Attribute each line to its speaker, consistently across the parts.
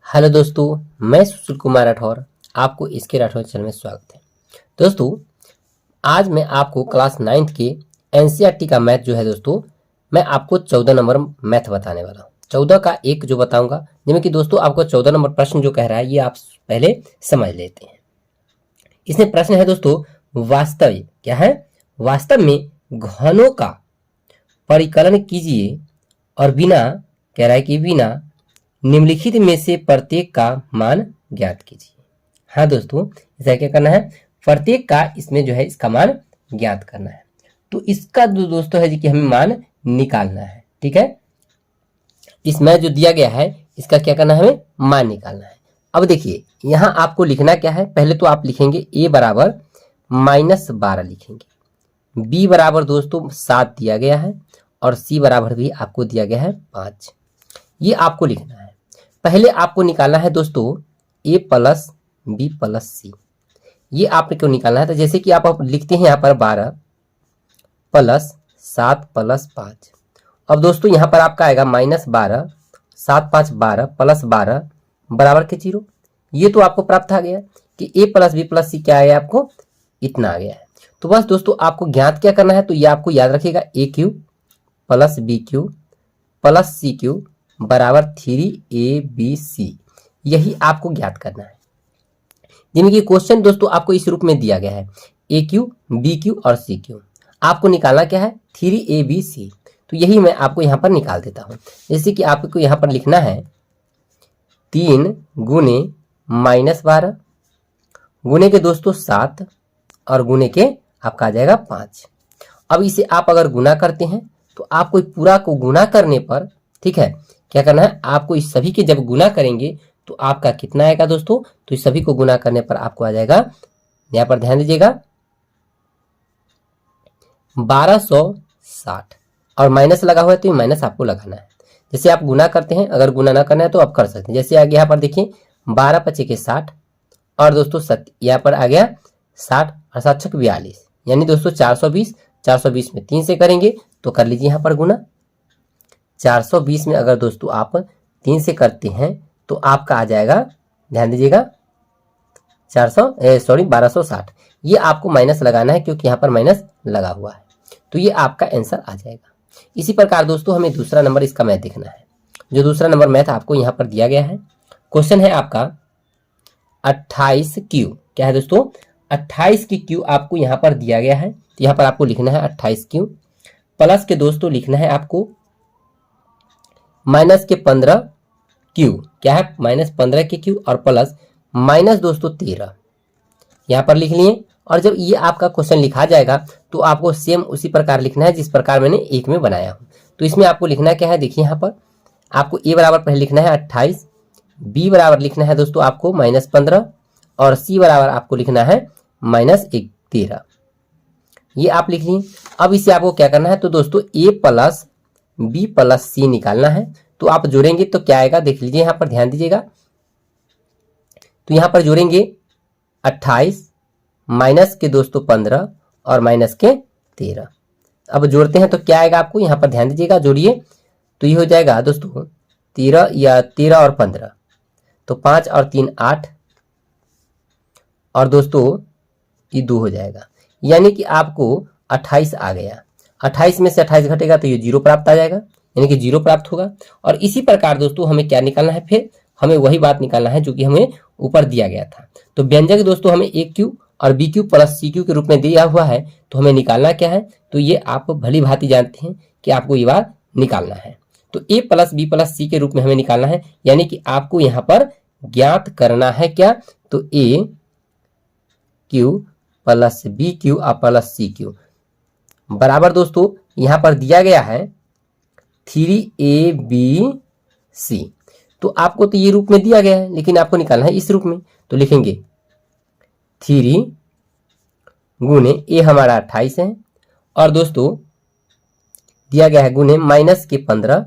Speaker 1: Hello दोस्तों, मैं सुशील कुमार राठौर आपको इसके राठौर चैनल में स्वागत है। दोस्तों, आज मैं आपको क्लास 9th के एनसीईआरटी का मैथ जो है दोस्तों, मैं आपको 14 नंबर मैथ बताने वाला हूँ। 14 का एक जो बताऊंगा, जिसमें कि दोस्तों आपको 14 नंबर प्रश्न जो कह रहा है ये आप पहले समझ लेते हैं। इसमें प्रश्न है दोस्तों, वास्तव क्या है, वास्तव में घनों का परिकलन कीजिए और बिना, कह रहा है कि बिना निम्नलिखित में से प्रत्येक का मान ज्ञात कीजिए। हाँ दोस्तों, इसे क्या करना है, प्रत्येक का इसमें जो है इसका मान ज्ञात करना है। तो इसका जो दोस्तों है कि हमें मान निकालना है। ठीक है, इसमें जो दिया गया है इसका क्या करना है, हमें मान निकालना है। अब देखिए यहां आपको लिखना क्या है, पहले तो आप लिखेंगे a बराबर -12 लिखेंगे, b बराबर दोस्तों 7 दिया गया है और c बराबर भी आपको दिया गया है 5। ये आपको लिखना है। पहले आपको निकालना है दोस्तों a plus b plus c, ये आपको निकालना है। तो जैसे कि आप लिखते हैं यहाँ पर 12 प्लस 7 प्लस 5। अब दोस्तों यहाँ पर आपका आएगा -12, 7 5 12 प्लस 12 बराबर के 0। ये तो आपको प्राप्त आ गया कि a plus b plus c क्या आया, आपको इतना आ गया है। तो बस दोस्तों आपको ज्ञात क्या करना है, तो ये आपको याद रखिएगा a³ plus b³ plus c³ बराबर 3abc, यही आपको ज्ञात करना है। जिनमें कि क्वेश्चन दोस्तों आपको इस रूप में दिया गया है, a³ b³ और c³। आपको निकालना क्या है, 3abc। तो यही मैं आपको यहाँ पर निकाल देता हूँ। जैसे कि आपको यहाँ पर लिखना है 3 गुने -12 गुने के दोस्तों 7 और गुने के आपका आ जाएगा 5। अब इसे आप अगर गुना करते हैं तो आपको पूरा को गुना करने पर, ठीक है, क्या करना है, आपको इस सभी के जब गुना करेंगे तो आपका कितना आएगा दोस्तों, तो इस सभी को गुना करने पर आपको आ जाएगा, यहाँ पर ध्यान दीजिएगा 1260 और माइनस लगा हुआ है तो ये माइनस आपको लगाना है। जैसे आप गुना करते हैं, अगर गुना ना करना है तो आप कर सकते हैं। जैसे आगे यहाँ पर देखिए 12 पचे के 60 और दोस्तों यहाँ पर आ गया 60 और 7 छक 42, यानी दोस्तों 420। 420 में 3 से करेंगे तो कर लीजिए यहाँ पर गुना। 420 में अगर दोस्तों आप 3 से करते हैं तो आपका आ जाएगा, ध्यान दीजिएगा 1260। ये आपको माइनस लगाना है क्योंकि यहाँ पर माइनस लगा हुआ है, तो ये आपका आंसर आ जाएगा। इसी प्रकार दोस्तों हमें दूसरा नंबर इसका मैथ देखना है। जो दूसरा नंबर मैथ आपको यहाँ पर दिया गया है, क्वेश्चन है आपका 28Q। क्या है दोस्तों, 28 की Q आपको यहाँ पर दिया गया है। तो यहाँ पर आपको लिखना है 28Q प्लस के दोस्तों लिखना है आपको माइनस के 15Q, क्या है -15 के Q और प्लस माइनस दोस्तों 13 यहाँ पर लिख लिए। और जब ये आपका क्वेश्चन लिखा जाएगा तो आपको सेम उसी प्रकार लिखना है जिस प्रकार मैंने एक में बनाया हूँ। तो इसमें आपको लिखना क्या है, देखिए यहाँ पर आपको a बराबर पहले लिखना है 28, b बराबर लिखना है दोस्तों आपको -15 और c बराबर आपको लिखना है -13। ये आप लिख ली। अब इसे आपको क्या करना है, तो दोस्तों a plus b plus c निकालना है। तो आप जोड़ेंगे तो क्या आएगा, देख लीजिए यहाँ पर ध्यान दीजिएगा। तो यहाँ पर जोड़ेंगे 28 माइनस के दोस्तों 15 और माइनस के 13। अब जोड़ते हैं तो क्या आएगा आपको, यहाँ पर ध्यान दीजिएगा, जोड़िए तो ये हो जाएगा दोस्तों 13 या 13 और 15 तो 5 और 3 8 और दोस्तों ये 2 हो जाएगा, यानी कि आपको 28 आ गया। 28 में से 28 घटेगा तो ये 0 प्राप्त आ जाएगा, यानी कि 0 प्राप्त होगा। और इसी प्रकार दोस्तों हमें क्या निकालना है, फिर हमें वही बात निकालना है जो कि हमें ऊपर दिया गया था। तो व्यंजक दोस्तों हमें a³ और b³ प्लस c³ के रूप में दिया हुआ है, तो हमें निकालना क्या है, तो ये आप भली भांति जानते हैं कि आपको ये बात निकालना है। तो a plus b plus c के रूप में हमें निकालना है, यानी कि आपको यहाँ पर ज्ञात करना है क्या, तो a³ प्लस b³ और प्लस c³ बराबर दोस्तों यहाँ पर दिया गया है 3abc। तो आपको तो ये रूप में दिया गया है लेकिन आपको निकालना है इस रूप में। तो लिखेंगे 3 गुने a हमारा 28 है और दोस्तों दिया गया है गुने माइनस के 15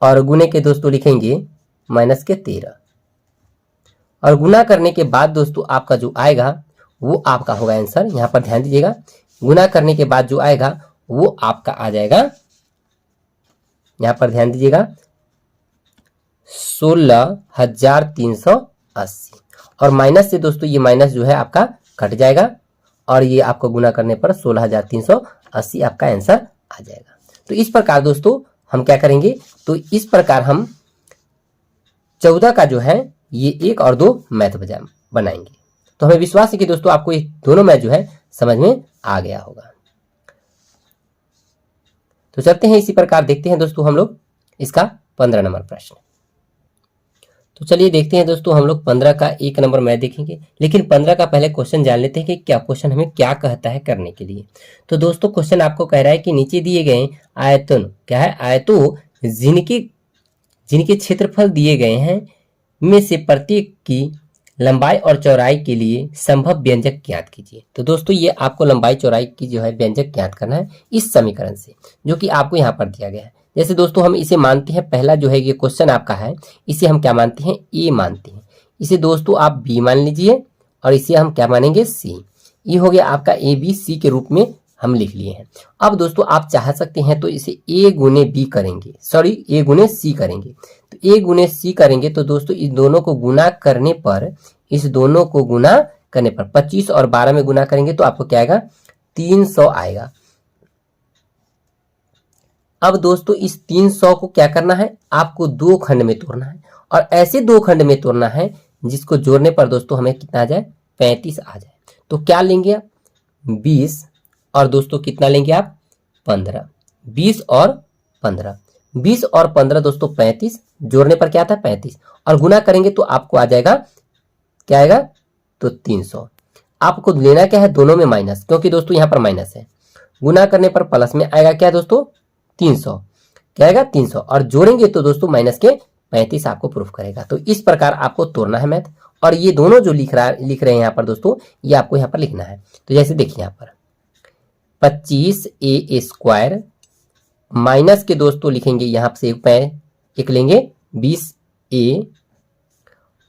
Speaker 1: और गुने के दोस्तों लिखेंगे माइनस के 13 और गुना करने के बाद दोस्तों आपका जो आएगा वो आपका होगा आंसर। यहाँ पर ध्यान दीजिएगा, गुना करने के बाद जो आएगा वो आपका आ जाएगा, यहाँ पर ध्यान दीजिएगा 16,380 और माइनस से दोस्तों ये माइनस जो है आपका कट जाएगा और ये आपको गुना करने पर 16,380 आपका आंसर आ जाएगा। तो इस प्रकार दोस्तों हम क्या करेंगे, तो इस प्रकार हम 14 का जो है ये 1 और 2 मैथ बनाएंगे। तो हमें विश्वास है कि दोस्तों आपको ये दोनों मैथ जो है समझ में आ गया होगा। तो चलते हैं इसी प्रकार देखते हैं दोस्तों हम लोग इसका 15 नंबर प्रश्न। तो चलिए देखते हैं दोस्तों हम लोग 15 का 1 नंबर मैथ देखेंगे, लेकिन 15 का पहले क्वेश्चन जान लेते हैं कि क्या क्वेश्चन हमें क्या कहता है करने के लिए। तो दोस्तों क्वेश्चन आपको कह रहा है कि नीचे दिए गए आयतन क्या है, आयतों जिनके क्षेत्रफल दिए गए हैं में से प्रत्येक की लंबाई और चौड़ाई के लिए संभव व्यंजक ज्ञात कीजिए। तो दोस्तों ये आपको लंबाई चौड़ाई की जो है व्यंजक ज्ञात करना है इस समीकरण से, जो कि आपको यहाँ पर दिया गया है। जैसे दोस्तों हम इसे मानते हैं, पहला जो है ये क्वेश्चन आपका है, इसे हम क्या मानते हैं, ए मानते हैं। इसे दोस्तों आप बी मान लीजिए और इसे हम क्या मानेंगे, सी। ये हो गया आपका ए बी सी के रूप में हम लिख लिए हैं। अब दोस्तों आप चाह सकते हैं तो इसे ए गुने बी करेंगे, सॉरी ए गुने सी करेंगे। तो ए गुने सी करेंगे तो दोस्तों इस दोनों को गुना करने पर 25 और 12 में गुना करेंगे तो आपको क्या आएगा, 300 आएगा। अब दोस्तों इस 300 को क्या करना है, आपको 2 खंड में तोड़ना है और ऐसे 2 खंड में तोड़ना है जिसको जोड़ने पर दोस्तों हमें कितना आ जाए, 35 आ जाए। तो क्या लेंगे आप, 20 और दोस्तों कितना लेंगे आप, 15। 20 और 15 दोस्तों 35, जोड़ने पर क्या आता है 35 और गुना करेंगे तो आपको आ जाएगा, क्या आएगा, तो 300। आपको लेना क्या है, दोनों में माइनस, क्योंकि दोस्तों यहाँ पर माइनस है। गुना करने पर प्लस में आएगा क्या दोस्तों, 300, क्या आएगा 300 और जोड़ेंगे तो दोस्तों माइनस के 35 आपको प्रूफ करेगा। तो इस प्रकार आपको तोड़ना है मैथ, और ये दोनों जो लिख रहे हैं यहाँ पर दोस्तों, ये आपको यहाँ पर लिखना है। तो जैसे देखिए यहाँ पर 25a स्क्वायर माइनस के दोस्तों लिखेंगे यहाँ से एक लेंगे 20a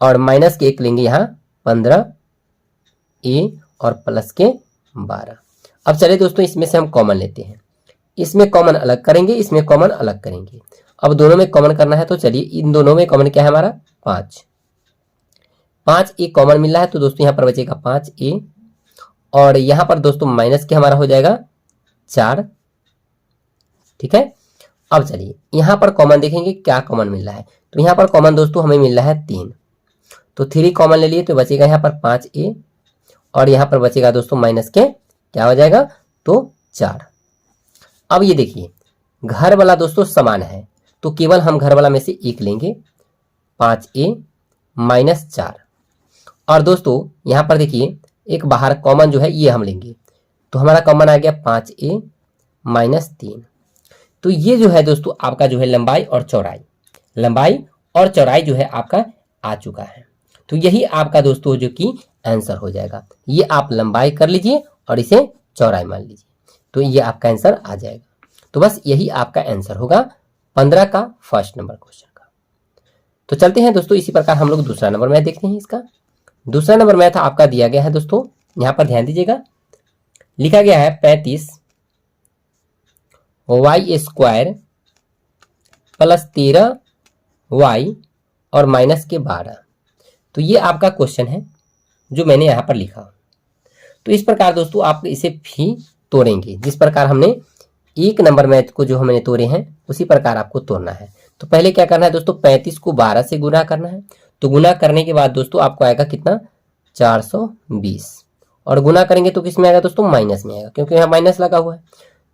Speaker 1: और माइनस के एक लेंगे यहाँ 15a और प्लस के 12। अब चलिए दोस्तों इसमें से हम कॉमन लेते हैं, इसमें कॉमन अलग करेंगे, इसमें कॉमन अलग करेंगे। अब दोनों में कॉमन करना है तो चलिए इन दोनों में कॉमन क्या है हमारा, 5a कॉमन मिल रहा है तो दोस्तों यहाँ पर बचेगा 5a और यहाँ पर दोस्तों माइनस के हमारा हो जाएगा 4, ठीक है। अब चलिए यहाँ पर कॉमन देखेंगे क्या कॉमन मिल रहा है, तो यहाँ पर कॉमन दोस्तों हमें मिल रहा है 3, तो 3 कॉमन ले लिए तो बचेगा यहाँ पर 5a और यहाँ पर बचेगा दोस्तों माइनस के क्या हो जाएगा, तो 4। अब ये देखिए घर वाला दोस्तों समान है तो केवल हम घर वाला में से एक लेंगे, 5a माइनस 4 और दोस्तों यहाँ पर देखिए एक बाहर कॉमन जो है ये हम लेंगे तो हमारा कॉमन आ गया 5a माइनस 3। तो ये जो है दोस्तों आपका जो है लंबाई और चौड़ाई जो है आपका आ चुका है। तो यही आपका दोस्तों जो कि आंसर हो जाएगा, ये आप लंबाई कर लीजिए और इसे चौड़ाई मान लीजिए तो ये आपका आंसर आ जाएगा। तो बस यही आपका आंसर होगा 15 का फर्स्ट नंबर क्वेश्चन का। तो चलते हैं दोस्तों इसी प्रकार हम लोग दूसरा नंबर मैथ देखते हैं। इसका दूसरा नंबर मैथ आपका दिया गया है दोस्तों, यहाँ पर ध्यान दीजिएगा, लिखा गया है 35y स्क्वायर प्लस 13y और माइनस के 12। तो ये आपका क्वेश्चन है जो मैंने यहाँ पर लिखा। तो इस प्रकार दोस्तों आप इसे भी तोड़ेंगे, जिस प्रकार हमने 1 नंबर मैथ को जो हमने तोड़े हैं उसी प्रकार आपको तोड़ना है। तो पहले क्या करना है दोस्तों, 35 को 12 से गुना करना है। तो गुना करने के बाद दोस्तों आपको आएगा कितना, 420 और गुना करेंगे तो किस में आएगा दोस्तों, माइनस में आएगा, क्योंकि यहाँ माइनस लगा हुआ है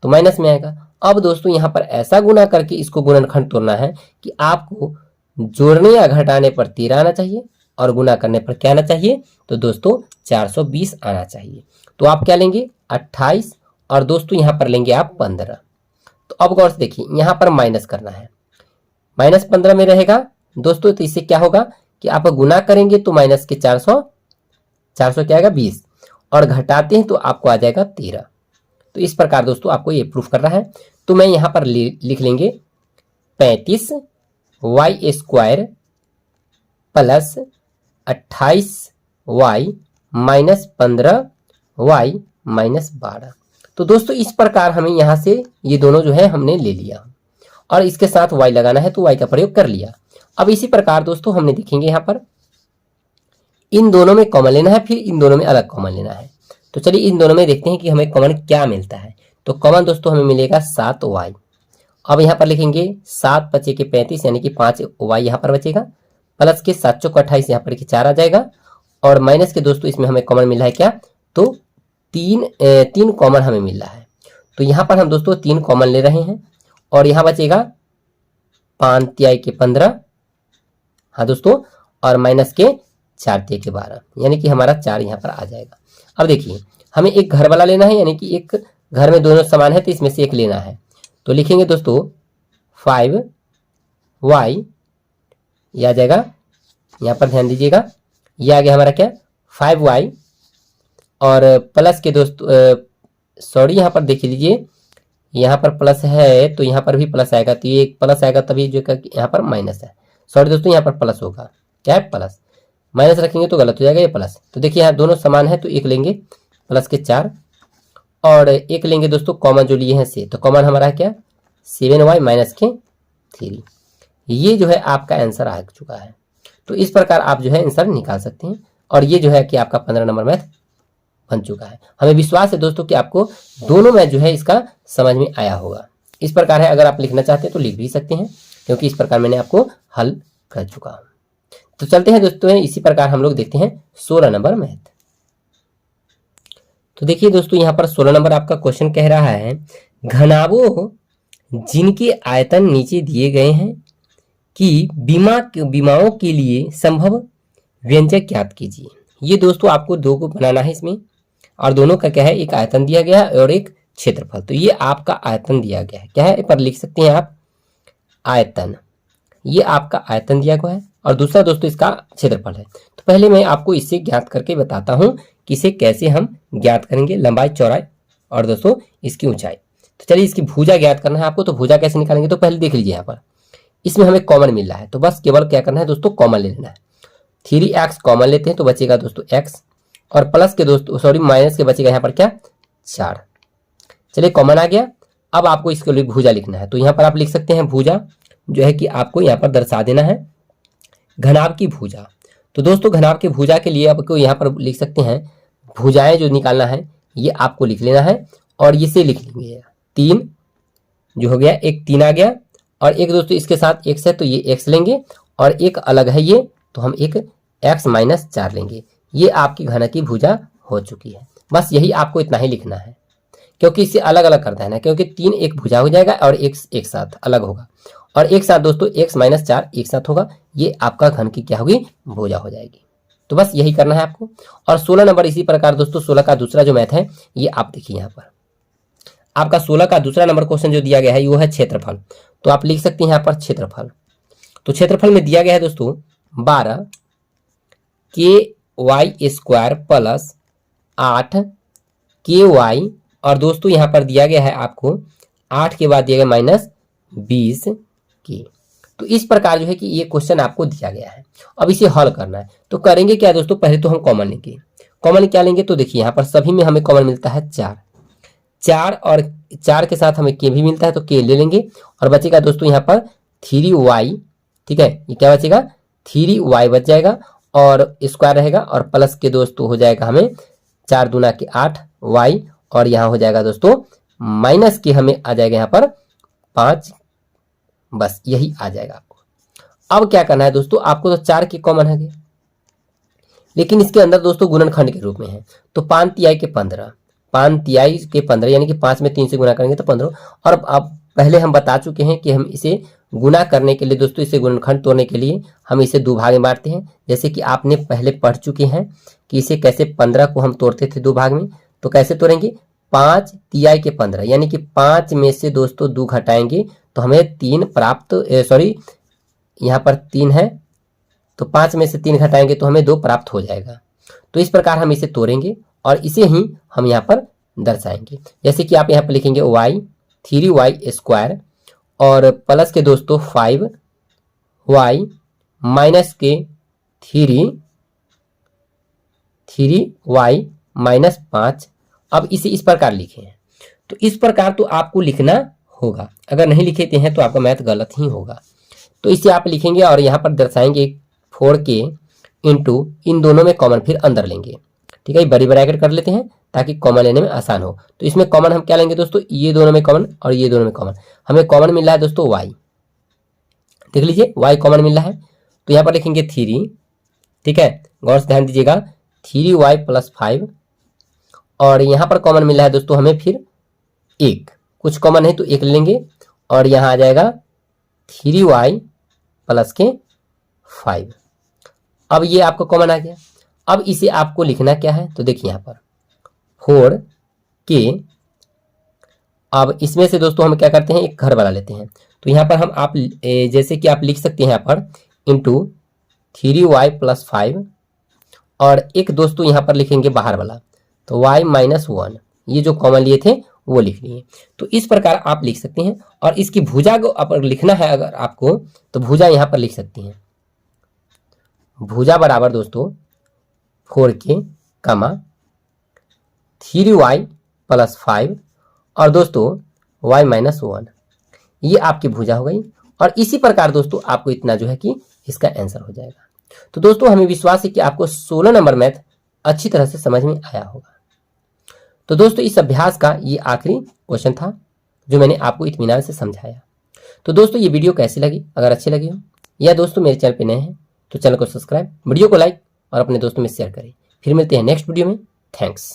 Speaker 1: तो माइनस में आएगा। अब दोस्तों यहाँ पर ऐसा गुना करके इसको गुणनखंड तोड़ना है कि आपको जोड़ने या घटाने पर 13 आना चाहिए और गुना करने पर क्या आना चाहिए, तो दोस्तों 420 आना चाहिए। तो आप क्या लेंगे, 28 और दोस्तों यहाँ पर लेंगे आप 15। तो अब गौर से देखिए यहाँ पर माइनस करना है, माइनस 15 में रहेगा दोस्तों, तो इससे क्या होगा कि आप गुना करेंगे तो माइनस के 400 क्या आएगा 20 और घटाते हैं तो आपको आ जाएगा 13। तो इस प्रकार दोस्तों आपको ये प्रूफ करना है। तो मैं यहाँ पर लिख लेंगे 35y square plus 28y minus 15y minus 12। तो दोस्तों इस प्रकार हमें यहाँ से ये दोनों जो है हमने ले लिया और इसके साथ y लगाना है तो y का प्रयोग कर लिया अब इसी प्रकार दोस्तों हमने देखेंगे यहाँ पर इन दोनों में कॉमन लेना है, फिर इन दोनों में अलग कॉमन लेना है। तो चलिए इन दोनों में देखते हैं कि हमें कॉमन क्या मिलता है। तो कॉमन दोस्तों हमें मिलेगा 7y। अब यहाँ पर लिखेंगे 7 बचे के 35 यानी कि 5y यहाँ पर बचेगा, प्लस के 7 चौक 28 यहाँ पर 4 आ जाएगा, और माइनस के दोस्तों इसमें हमें कॉमन मिला है क्या, तो 3 कॉमन हमें मिल रहा है। तो यहाँ पर हम दोस्तों 3 कॉमन ले रहे हैं, और यहाँ बचेगा 5 तिहाई के 15, हाँ दोस्तों, और माइनस के 4 तिहाई के 12, यानी कि हमारा 4 यहाँ पर आ जाएगा। अब देखिए हमें एक घर वाला लेना है, यानी कि एक घर में दोनों समान है तो इसमें से एक लेना है। तो लिखेंगे दोस्तों 5y, यह आ जाएगा, यहाँ पर ध्यान दीजिएगा, यह आ गया हमारा क्या 5y, और प्लस के दोस्तों सॉरी यहाँ पर देख लीजिए, यहाँ पर प्लस है तो यहाँ पर भी प्लस आएगा, तो ये एक प्लस आएगा तभी जो यहाँ पर माइनस है। सॉरी दोस्तों यहाँ पर प्लस होगा, क्या है प्लस, माइनस रखेंगे तो गलत हो जाएगा ये प्लस। तो देखिए यहाँ दोनों समान है तो एक लेंगे प्लस के 4, और एक लेंगे दोस्तों कॉमन जो लिए हैं से, तो कॉमन हमारा है क्या 7y माइनस के 3। ये जो है आपका आंसर आ चुका है। तो इस प्रकार आप जो है आंसर निकाल सकते हैं, और ये जो है कि आपका 15 नंबर मैथ बन चुका है। हमें विश्वास है दोस्तों कि आपको दोनों मैथ जो है इसका समझ में आया होगा। इस प्रकार है, अगर आप लिखना चाहते हैं तो लिख भी सकते हैं, क्योंकि इस प्रकार मैंने आपको हल कर चुका हूं। तो चलते हैं दोस्तों, इसी प्रकार हम लोग देखते हैं 16 नंबर मैथ। तो देखिए दोस्तों यहाँ पर 16 नंबर आपका क्वेश्चन कह रहा है, घनाभों जिनके आयतन नीचे दिए गए हैं कि विमाओं के लिए संभव व्यंजक ज्ञात कीजिए। ये दोस्तों आपको दो को बनाना है इसमें, और दोनों का क्या है, एक आयतन दिया गया है और एक क्षेत्रफल। तो ये आपका आयतन दिया गया है, क्या है पर लिख सकते हैं आप आयतन, ये आपका आयतन दिया गया है, और दूसरा दोस्तों इसका क्षेत्रफल है। तो पहले मैं आपको इससे ज्ञात करके बताता हूं कि इसे कैसे हम ज्ञात करेंगे, लंबाई चौड़ाई और दोस्तों इसकी ऊंचाई। तो चलिए इसकी भुजा ज्ञात करना है आपको, तो भुजा कैसे निकालेंगे, तो पहले देख लीजिए यहाँ पर इसमें हमें कॉमन मिल रहा है, तो बस केवल क्या करना है दोस्तों, कॉमन ले लेना है। 3x कॉमन लेते हैं तो बचेगा दोस्तों x, और प्लस के दोस्तों सॉरी माइनस के बचेगा यहाँ पर क्या 4। चलिए कॉमन आ गया। अब आपको इसके लिए भुजा लिखना है, तो यहाँ पर आप लिख सकते हैं भुजा जो है कि आपको यहाँ पर दर्शा देना है घनाभ की भुजा। तो दोस्तों घनाभ की भुजा के लिए आपको यहाँ पर लिख सकते हैं, भुजाएं जो निकालना है ये आपको लिख लेना है, और इसे लिख लेंगे 3 जो हो गया, एक 3 आ गया, और एक दोस्तों इसके साथ x है तो ये x लेंगे, और एक अलग है ये तो हम एक x माइनस 4 लेंगे। ये आपकी घन की भुजा हो चुकी है। बस यही आपको इतना ही लिखना है, क्योंकि इसे अलग अलग करता है ना, क्योंकि 3 एक भुजा हो जाएगा और एक साथ अलग होगा, और एक साथ दोस्तों x माइनस 4 एक साथ होगा, ये आपका घन की क्या होगी, भुजा हो जाएगी। तो बस यही करना है आपको। और 16 नंबर इसी प्रकार दोस्तों 16 का दूसरा जो मैथ है ये आप देखिए, यहाँ पर आपका 16 का दूसरा नंबर क्वेश्चन जो दिया गया है वो है क्षेत्रफल। तो आप लिख सकते हैं यहाँ पर क्षेत्रफल। तो क्षेत्रफल में दिया गया है दोस्तों 12 KY स्क्वायर प्लस 8 KY, और दोस्तों यहाँ पर दिया गया है आपको 8 के बाद दिया गया माइनस 20 के। तो इस प्रकार जो है कि ये क्वेश्चन आपको दिया गया है। अब इसे हल करना है, तो करेंगे क्या दोस्तों, पहले तो हम कॉमन लेंगे। कॉमन क्या लेंगे, तो देखिए यहाँ पर सभी में हमें कॉमन मिलता है 4, और 4 के साथ हमें के भी मिलता है तो के ले लेंगे, और बचेगा दोस्तों यहाँ पर 3y, ठीक है, ये क्या बचेगा 3y बच जाएगा, और स्क्वायर रहेगा, और प्लस के दोस्तों हो जाएगा हमें 4 दूना के 8y, और यहाँ हो जाएगा दोस्तों माइनस के हमें आ जाएगा यहाँ पर 5, बस यही आ जाएगा आपको। अब क्या करना है दोस्तों, आपको तो 4 के कॉमन है, लेकिन इसके अंदर दोस्तों गुणनखंड के रूप में है, तो 5 तिहाई के 15, 5 तिहाई के 15 यानी कि 5 में 3 से गुना करेंगे तो 15। और अब पहले हम बता चुके हैं कि हम इसे गुना करने के लिए दोस्तों, इसे गुणनखंड तोड़ने के लिए हम इसे 2 भाग में बांटते हैं, जैसे कि आपने पहले पढ़ चुके हैं कि इसे कैसे 15 को हम तोड़ते थे 2 भाग में। तो कैसे तोड़ेंगे, 5 तिहाई के 15 यानी कि 5 में से दोस्तों 2 घटाएंगे तो हमें 3 प्राप्त, सॉरी यहाँ पर 3 है तो 5 में से 3 घटाएंगे तो हमें 2 प्राप्त हो जाएगा। तो इस प्रकार हम इसे तोड़ेंगे और इसे ही हम यहाँ पर दर्शाएंगे, जैसे कि आप यहाँ पर लिखेंगे y 3y स्क्वायर और प्लस के दोस्तों 5y माइनस के 3y माइनस 5। अब इसे इस प्रकार लिखे हैं, तो इस प्रकार तो आपको लिखना होगा, अगर नहीं लिखे हैं तो आपका मैथ गलत ही होगा। तो इसे आप लिखेंगे और यहाँ पर दर्शाएंगे 4k इंटू इन दोनों में कॉमन फिर अंदर लेंगे। ठीक है, बड़ी ब्रैकेट कर लेते हैं ताकि कॉमन लेने में आसान हो। तो इसमें कॉमन हम क्या लेंगे दोस्तों, ये दोनों में कॉमन और ये दोनों में कॉमन। हमें कॉमन मिल रहा है दोस्तों y, देख लीजिए y कॉमन मिल रहा है। तो यहाँ पर लिखेंगे 3, ठीक है, गौर से ध्यान दीजिएगा, 3y प्लस 5 और यहाँ पर कॉमन मिल रहा है दोस्तों हमें फिर 1, कुछ कॉमन है तो 1 लेंगे और यहाँ आ जाएगा 3y प्लस के 5। अब ये आपको कॉमन आ गया। अब इसे आपको लिखना क्या है, तो देखिए यहाँ पर 4k, अब इसमें से दोस्तों हम क्या करते हैं, एक घर वाला लेते हैं। तो यहाँ पर हम आप जैसे कि आप लिख सकते हैं यहाँ पर इंटू 3y प्लस 5 और एक दोस्तों यहाँ पर लिखेंगे बाहर वाला, तो y माइनस 1, ये जो कॉमन लिए थे वो लिख लिए। तो इस प्रकार आप लिख सकते हैं। और इसकी भुजा को अगर लिखना है अगर आपको, तो भुजा यहाँ पर लिख सकते हैं, भुजा बराबर दोस्तों 4k कमा 3y प्लस 5 और दोस्तों y माइनस 1, ये आपकी भुजा हो गई। और इसी प्रकार दोस्तों आपको इतना जो है कि इसका आंसर हो जाएगा। तो दोस्तों हमें विश्वास है कि आपको 16 नंबर मैथ अच्छी तरह से समझ में आया होगा। तो दोस्तों इस अभ्यास का ये आखिरी क्वेश्चन था जो मैंने आपको इत्मीनान से समझाया। तो दोस्तों ये वीडियो कैसी लगी, अगर अच्छी लगी हो या दोस्तों मेरे चैनल पे नए हैं तो चैनल को सब्सक्राइब, वीडियो को लाइक और अपने दोस्तों में शेयर करें। फिर मिलते हैं नेक्स्ट वीडियो में। थैंक्स।